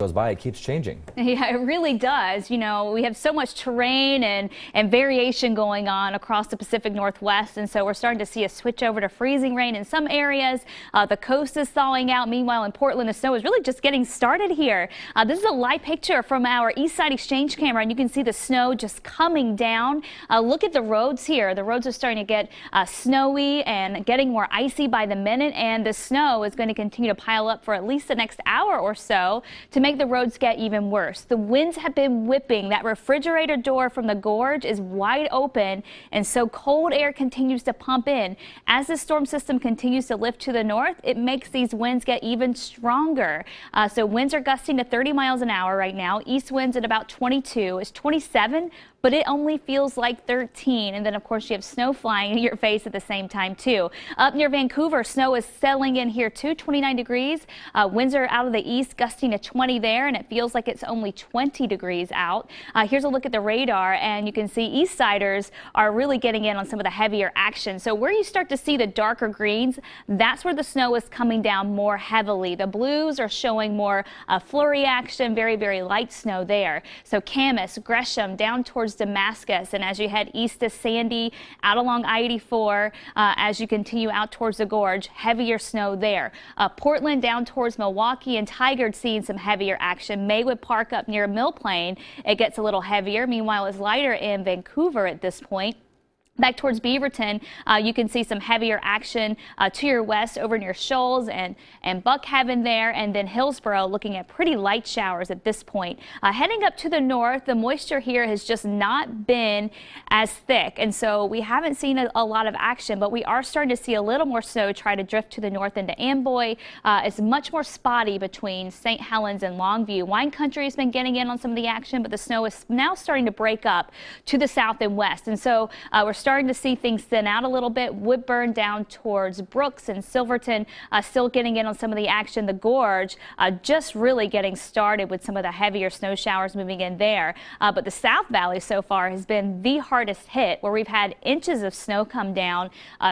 goes by, it keeps changing. Yeah, it really does. You know, we have so much terrain and variation going on across the Pacific Northwest, and so we're starting to see a switch over to freezing rain in some areas. The coast is thawing out. Meanwhile, in Portland, the snow is really just getting started here. This is a live picture from our East Side Exchange camera, and you can see the snow just coming down. Look at the roads here. The roads are starting to get snowy and getting more icy by the minute, and the snow is going to continue to pile up for at least the next hour or so to make the roads get even worse. The winds have been whipping. That refrigerator door from the gorge is wide open, and so cold air continues to pump in. As the storm system continues to lift to the north, it makes these winds get even stronger. So winds are gusting to 30 miles an hour right now. East winds at about 22. It's 27, but it only feels like 13. And then, of course, you have snow flying in your face at the same time, too. Up near Vancouver, snow is settling in here, too, 29 degrees. Winds are out of the east, gusting to 20 there, and it feels like it's only 20 degrees out. Here's a look at the radar, and you can see east siders are really getting in on some of the heavier action. So where you start to see the darker greens, that's where the snow is coming down more heavily. The blues are showing more flurry action, very, very light snow there. So Camas, Gresham, down towards Damascus, and as you head east to Sandy, out along I-84, as you continue out towards the gorge, heavier snow there. Portland down towards Milwaukee, and Tigard seeing some heavier action. Maywood Park up near Mill Plain, it gets a little heavier. Meanwhile, it's lighter in Vancouver at this point. Back towards Beaverton, you can see some heavier action to your west over near Shoals and Buckhaven there, and then Hillsborough looking at pretty light showers at this point. Heading up to the north, the moisture here has just not been as thick, and so we haven't seen a lot of action, but we are starting to see a little more snow try to drift to the north into Amboy. It's much more spotty between St. Helens and Longview. Wine Country has been getting in on some of the action, but the snow is now starting to break up to the south and west, and so we're starting to see things thin out a little bit. Woodburn down towards Brooks and Silverton still getting in on some of the action. The gorge just really getting started with some of the heavier snow showers moving in there. But the South Valley so far has been the hardest hit, where we've had inches of snow come down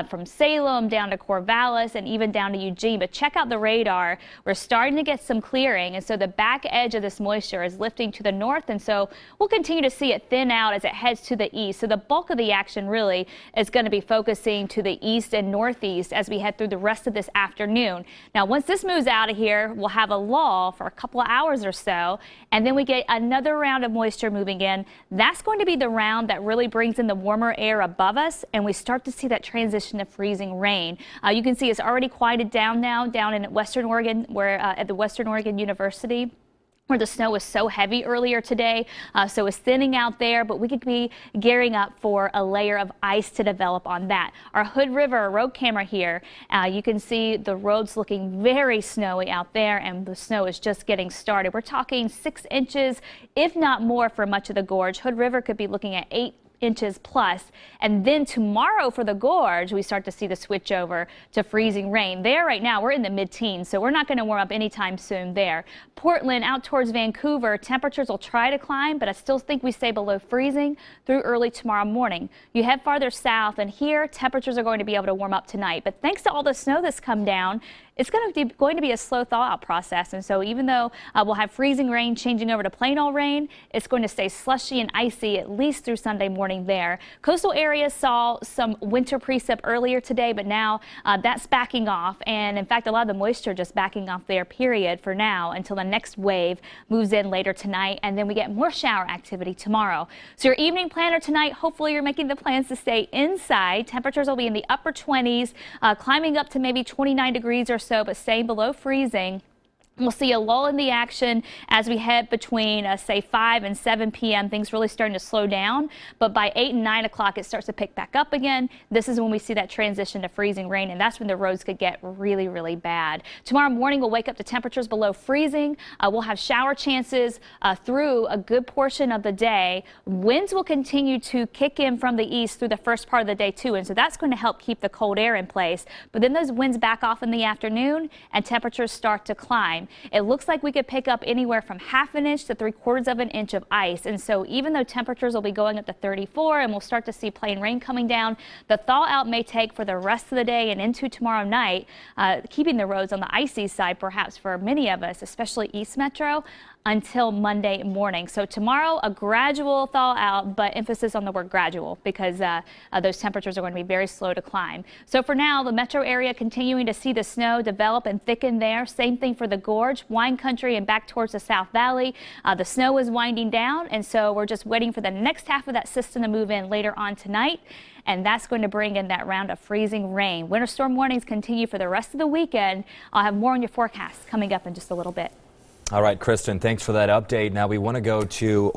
from Salem down to Corvallis and even down to Eugene. But check out the radar. We're starting to get some clearing, and so the back edge of this moisture is lifting to the north, and so we'll continue to see it thin out as it heads to the east. So the bulk of the action really is going to be focusing to the east and northeast as we head through the rest of this afternoon. Now, once this moves out of here, we'll have a lull for a couple of hours or so, and then we get another round of moisture moving in. That's going to be the round that really brings in the warmer air above us, and we start to see that transition to freezing rain. You can see it's already quieted down now, down in Western Oregon, where at the Western Oregon University, where the snow was so heavy earlier today, so it's thinning out there, but we could be gearing up for a layer of ice to develop on that. Our Hood River road camera here, you can see the roads looking very snowy out there, and the snow is just getting started. We're talking 6 inches, if not more, for much of the gorge. Hood River could be looking at 8 inches plus, and then tomorrow for the gorge we start to see the switch over to freezing rain. There right now we're in the mid-teens, so we're not going to warm up anytime soon there. Portland out towards Vancouver, temperatures will try to climb, but I still think we stay below freezing through early tomorrow morning. You head farther south, and here temperatures are going to be able to warm up tonight, but thanks to all the snow that's come down, it's going to be a slow thaw-out process, and so even though we'll have freezing rain changing over to plain old rain, it's going to stay slushy and icy at least through Sunday morning there. Coastal areas saw some winter precip earlier today, but now that's backing off, and in fact a lot of the moisture just backing off there, period, for now until the next wave moves in later tonight, and then we get more shower activity tomorrow. So your evening planner tonight, hopefully you're making the plans to stay inside. Temperatures will be in the upper 20s, climbing up to maybe 29 degrees or so, but staying below freezing. We'll see a lull in the action as we head between, say, 5 and 7 p.m. Things really starting to slow down, but by 8 and 9 o'clock, it starts to pick back up again. This is when we see that transition to freezing rain, and that's when the roads could get really, really bad. Tomorrow morning, we'll wake up to temperatures below freezing. We'll have shower chances through a good portion of the day. Winds will continue to kick in from the east through the first part of the day, too, and so that's going to help keep the cold air in place. But then those winds back off in the afternoon, and temperatures start to climb. It looks like we could pick up anywhere from ½ an inch to 3/4 of an inch of ice. And so even though temperatures will be going up to 34 and we'll start to see plain rain coming down, the thaw out may take for the rest of the day and into tomorrow night, keeping the roads on the icy side perhaps for many of us, especially East Metro, until Monday morning. So tomorrow, a gradual thaw out, but emphasis on the word gradual because those temperatures are going to be very slow to climb. So for now, the metro area continuing to see the snow develop and thicken there. Same thing for the gorge, wine country, and back towards the South Valley. The snow is winding down, and so we're just waiting for the next half of that system to move in later on tonight. And that's going to bring in that round of freezing rain. Winter storm warnings continue for the rest of the weekend. I'll have more on your forecast coming up in just a little bit. All right, Kristen, thanks for that update. Now we want to go to